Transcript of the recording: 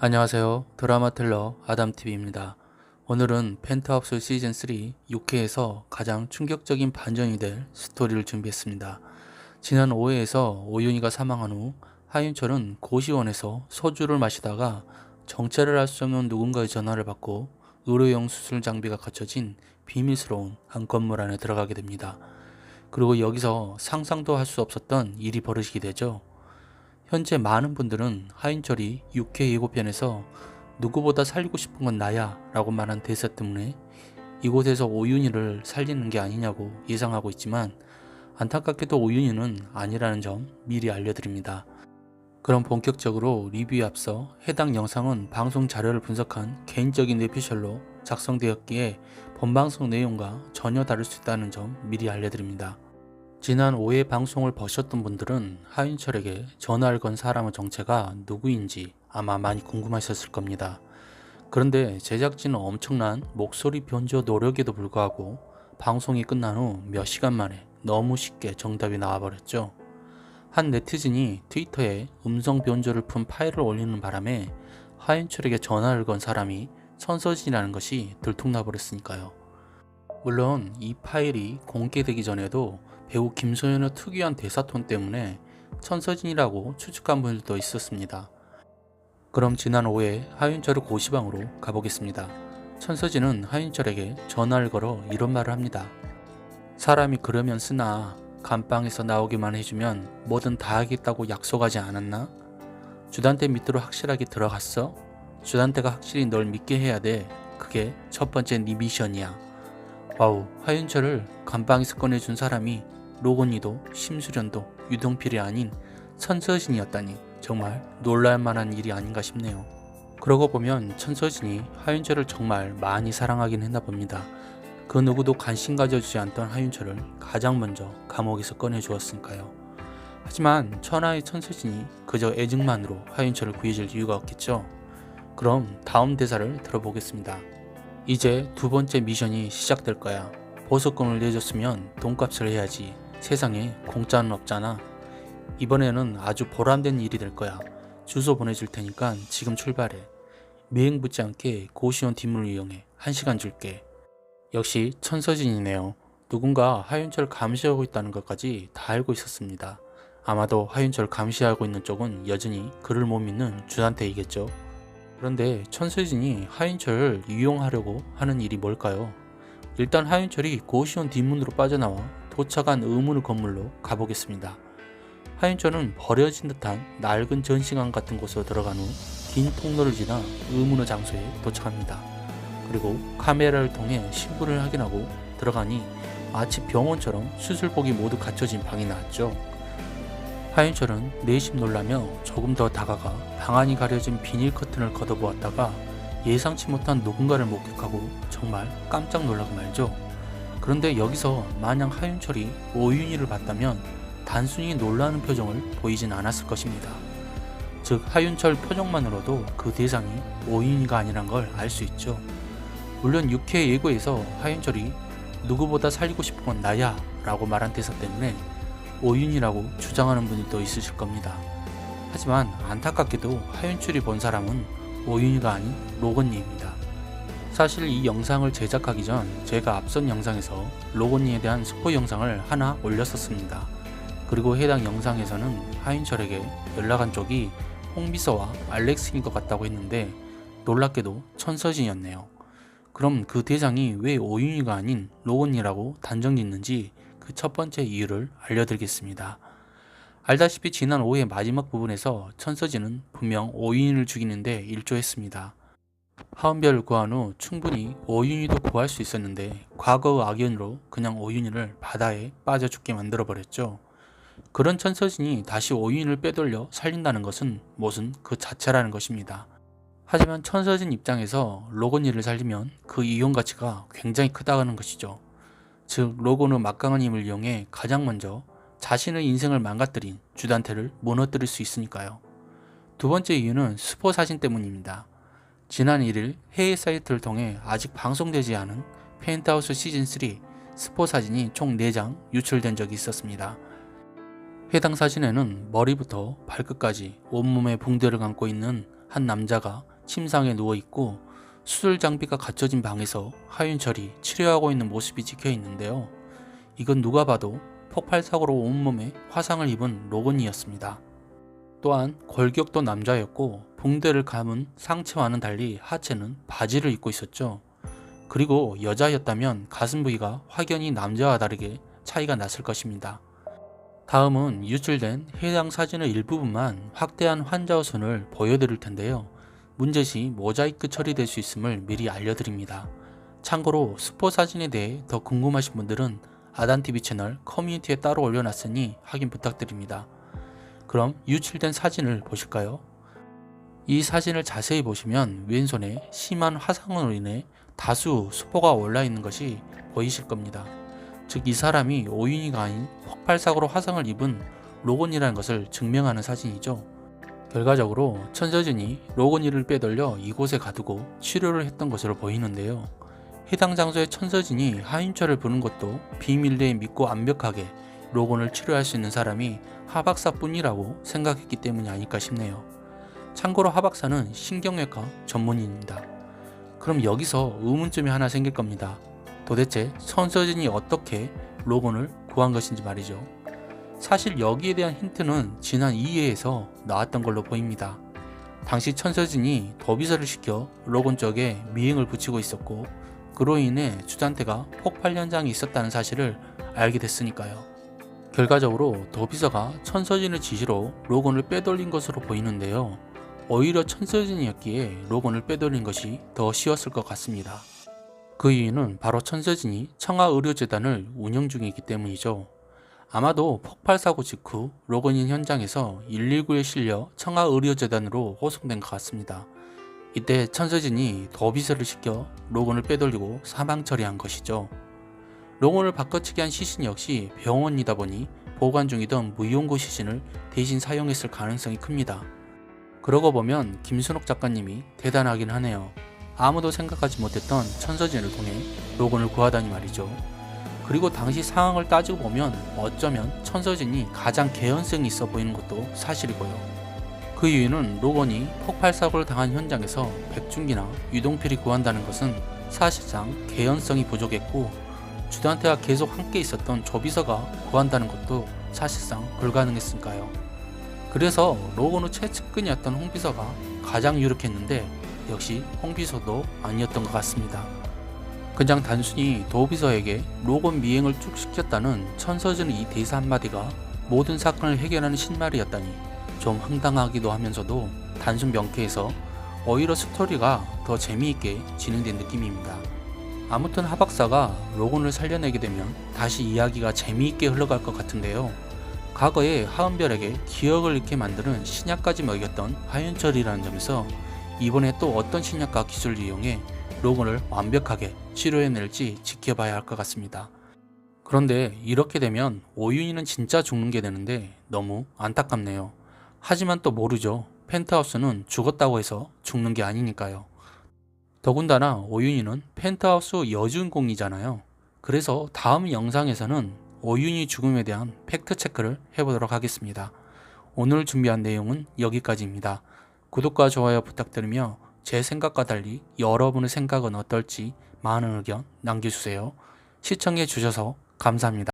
안녕하세요. 드라마 텔러 아담TV입니다. 오늘은 펜트하우스 시즌3 6회에서 가장 충격적인 반전이 될 스토리를 준비했습니다. 지난 5회에서 오윤희가 사망한 후 하윤철은 고시원에서 소주를 마시다가 정체를 알 수 없는 누군가의 전화를 받고 의료용 수술 장비가 갖춰진 비밀스러운 한 건물 안에 들어가게 됩니다. 그리고 여기서 상상도 할 수 없었던 일이 벌어지게 되죠. 현재 많은 분들은 하윤철이 6회 예고편에서 누구보다 살리고 싶은 건 나야 라고 말한 대사 때문에 이곳에서 오윤희를 살리는 게 아니냐고 예상하고 있지만, 안타깝게도 오윤희는 아니라는 점 미리 알려드립니다. 그럼 본격적으로 리뷰에 앞서 해당 영상은 방송 자료를 분석한 개인적인 뇌피셜로 작성되었기에 본방송 내용과 전혀 다를 수 있다는 점 미리 알려드립니다. 지난 5회 방송을 보셨던 분들은 하윤철에게 전화를 건 사람의 정체가 누구인지 아마 많이 궁금하셨을 겁니다. 그런데 제작진은 엄청난 목소리 변조 노력에도 불구하고 방송이 끝난 후 몇 시간 만에 너무 쉽게 정답이 나와버렸죠. 한 네티즌이 트위터에 음성 변조를 푼 파일을 올리는 바람에 하윤철에게 전화를 건 사람이 천서진이라는 것이 들통나버렸으니까요. 물론 이 파일이 공개되기 전에도 배우 김소연의 특유한 대사톤 때문에 천서진이라고 추측한 분들도 있었습니다. 그럼 지난 5회 하윤철의 고시방으로 가보겠습니다. 천서진은 하윤철에게 전화를 걸어 이런 말을 합니다. 사람이 그러면 쓰나 감방에서 나오기만 해주면 뭐든 다 하겠다고 약속하지 않았나? 주단태 밑으로 확실하게 들어갔어? 주단태가 확실히 널 믿게 해야 돼. 그게 첫 번째 네 미션이야. 와우, 하윤철을 감방에서 꺼내준 사람이 로건이도 심수련도 유동필이 아닌 천서진이었다니 정말 놀랄만한 일이 아닌가 싶네요. 그러고 보면 천서진이 하윤철을 정말 많이 사랑하긴 했나 봅니다. 그 누구도 관심 가져주지 않던 하윤철을 가장 먼저 감옥에서 꺼내주었으니까요. 하지만 천하의 천서진이 그저 애증만으로 하윤철을 구해줄 이유가 없겠죠. 그럼 다음 대사를 들어보겠습니다. 이제 두 번째 미션이 시작될 거야. 보석금을 내줬으면 돈값을 해야지. 세상에 공짜는 없잖아. 이번에는 아주 보람된 일이 될 거야. 주소 보내줄 테니까 지금 출발해. 미행 붙지 않게 고시원 뒷문을 이용해. 1시간 줄게. 역시 천서진이네요. 누군가 하윤철을 감시하고 있다는 것까지 다 알고 있었습니다. 아마도 하윤철을 감시하고 있는 쪽은 여전히 그를 못 믿는 주단태이겠죠. 그런데 천서진이 하윤철을 이용하려고 하는 일이 뭘까요? 일단 하윤철이 고시원 뒷문으로 빠져나와 도착한 의문의 건물로 가보겠습니다. 하윤철은 버려진 듯한 낡은 전시관 같은 곳으로 들어간 후 긴 통로를 지나 의문의 장소에 도착합니다. 그리고 카메라를 통해 신분을 확인하고 들어가니 마치 병원처럼 수술복이 모두 갖춰진 방이 나왔죠. 하윤철은 내심 놀라며 조금 더 다가가 방 안이 가려진 비닐 커튼을 걷어보았다가 예상치 못한 누군가를 목격하고 정말 깜짝 놀라고 말죠. 그런데 여기서 만약 하윤철이 오윤희를 봤다면 단순히 놀라는 표정을 보이진 않았을 것입니다. 즉 하윤철 표정만으로도 그 대상이 오윤희가 아니란 걸 알 수 있죠. 물론 6회 예고에서 하윤철이 누구보다 살리고 싶은 건 나야 라고 말한 대사 때문에 오윤희라고 주장하는 분들도 있으실 겁니다. 하지만 안타깝게도 하윤철이 본 사람은 오윤희가 아닌 로건니입니다. 사실 이 영상을 제작하기 전 제가 앞선 영상에서 로건니에 대한 스포 영상을 하나 올렸었습니다. 그리고 해당 영상에서는 하윤철에게 연락한 쪽이 홍비서와 알렉스인 것 같다고 했는데 놀랍게도 천서진이었네요. 그럼 그 대상이 왜 오윤희가 아닌 로건니라고 단정짓는지 그 첫 번째 이유를 알려드리겠습니다. 알다시피 지난 5회 마지막 부분에서 천서진은 분명 오윤희를 죽이는데 일조했습니다. 하은별을 구한 후 충분히 오윤희도 구할 수 있었는데 과거의 악연으로 그냥 오윤희를 바다에 빠져 죽게 만들어버렸죠. 그런 천서진이 다시 오윤희를 빼돌려 살린다는 것은 무슨 그 자체라는 것입니다. 하지만 천서진 입장에서 로건니를 살리면 그 이용 가치가 굉장히 크다는 것이죠. 즉 로건의 막강한 힘을 이용해 가장 먼저 자신의 인생을 망가뜨린 주단태를 무너뜨릴 수 있으니까요. 두 번째 이유는 스포 사진 때문입니다. 지난 1일 해외 사이트를 통해 아직 방송되지 않은 펜트하우스 시즌3 스포 사진이 총 4장 유출된 적이 있었습니다. 해당 사진에는 머리부터 발끝까지 온몸에 붕대를 감고 있는 한 남자가 침상에 누워있고 수술 장비가 갖춰진 방에서 하윤철이 치료하고 있는 모습이 찍혀 있는데요. 이건 누가 봐도 폭발 사고로 온몸에 화상을 입은 로건이었습니다. 또한 골격도 남자였고 붕대를 감은 상체와는 달리 하체는 바지를 입고 있었죠. 그리고 여자였다면 가슴 부위가 확연히 남자와 다르게 차이가 났을 것입니다. 다음은 유출된 해당 사진의 일부분만 확대한 환자 손을 보여드릴 텐데요. 문제시 모자이크 처리될 수 있음을 미리 알려드립니다. 참고로 스포 사진에 대해 더 궁금하신 분들은 아단TV 채널 커뮤니티에 따로 올려놨으니 확인 부탁드립니다. 그럼 유출된 사진을 보실까요? 이 사진을 자세히 보시면 왼손에 심한 화상으로 인해 다수 수포가 올라있는 것이 보이실 겁니다. 즉 이 사람이 오윤희가 아닌 폭발사고로 화상을 입은 로건이라는 것을 증명하는 사진이죠. 결과적으로 천서진이 로건이를 빼돌려 이곳에 가두고 치료를 했던 것으로 보이는데요. 해당 장소에 천서진이 하윤철을 부른 것도 비밀 내에 믿고 완벽하게 로건을 치료할 수 있는 사람이 하박사뿐이라고 생각했기 때문이 아닐까 싶네요. 참고로 하박사는 신경외과 전문의입니다. 그럼 여기서 의문점이 하나 생길 겁니다. 도대체 천서진이 어떻게 로건을 구한 것인지 말이죠. 사실 여기에 대한 힌트는 지난 2회에서 나왔던 걸로 보입니다. 당시 천서진이 도비서를 시켜 로건 쪽에 미행을 붙이고 있었고 그로 인해 주단태가 폭발 현장에 있었다는 사실을 알게 됐으니까요. 결과적으로 도비서가 천서진의 지시로 로건을 빼돌린 것으로 보이는데요. 오히려 천서진이었기에 로건을 빼돌린 것이 더 쉬웠을 것 같습니다. 그 이유는 바로 천서진이 청아의료재단을 운영 중이기 때문이죠. 아마도 폭발 사고 직후 로건인 현장에서 119에 실려 청아의료재단으로 호송된 것 같습니다. 이때 천서진이 도비서를 시켜 로건을 빼돌리고 사망 처리한 것이죠. 로건을 바꿔치기 한 시신 역시 병원이다 보니 보관 중이던 무용고 시신을 대신 사용했을 가능성이 큽니다. 그러고 보면 김순옥 작가님이 대단하긴 하네요. 아무도 생각하지 못했던 천서진을 통해 로건을 구하다니 말이죠. 그리고 당시 상황을 따지고 보면 어쩌면 천서진이 가장 개연성이 있어 보이는 것도 사실이고요. 그 이유는 로건이 폭발 사고를 당한 현장에서 백준기나 유동필이 구한다는 것은 사실상 개연성이 부족했고 주단태와 계속 함께 있었던 조비서가 구한다는 것도 사실상 불가능했으니까요. 그래서 로건의 최측근이었던 홍비서가 가장 유력했는데 역시 홍비서도 아니었던 것 같습니다. 그냥 단순히 도비서에게 로건 미행을 쭉 시켰다는 천서진의 이 대사 한마디가 모든 사건을 해결하는 신말이었다니 좀 황당하기도 하면서도 단순 명쾌해서 오히려 스토리가 더 재미있게 진행된 느낌입니다. 아무튼 하박사가 로건을 살려내게 되면 다시 이야기가 재미있게 흘러갈 것 같은데요. 과거에 하은별에게 기억을 잃게 만드는 신약까지 먹였던 하윤철이라는 점에서 이번에 또 어떤 신약과 기술을 이용해 로건을 완벽하게 치료해낼지 지켜봐야 할 것 같습니다. 그런데 이렇게 되면 오윤희는 진짜 죽는 게 되는데 너무 안타깝네요. 하지만 또 모르죠. 펜트하우스는 죽었다고 해서 죽는 게 아니니까요. 더군다나 오윤희는 펜트하우스 여주인공이잖아요. 그래서 다음 영상에서는 오윤희 죽음에 대한 팩트 체크를 해보도록 하겠습니다. 오늘 준비한 내용은 여기까지입니다. 구독과 좋아요 부탁드리며 제 생각과 달리 여러분의 생각은 어떨지 많은 의견 남겨주세요. 시청해 주셔서 감사합니다.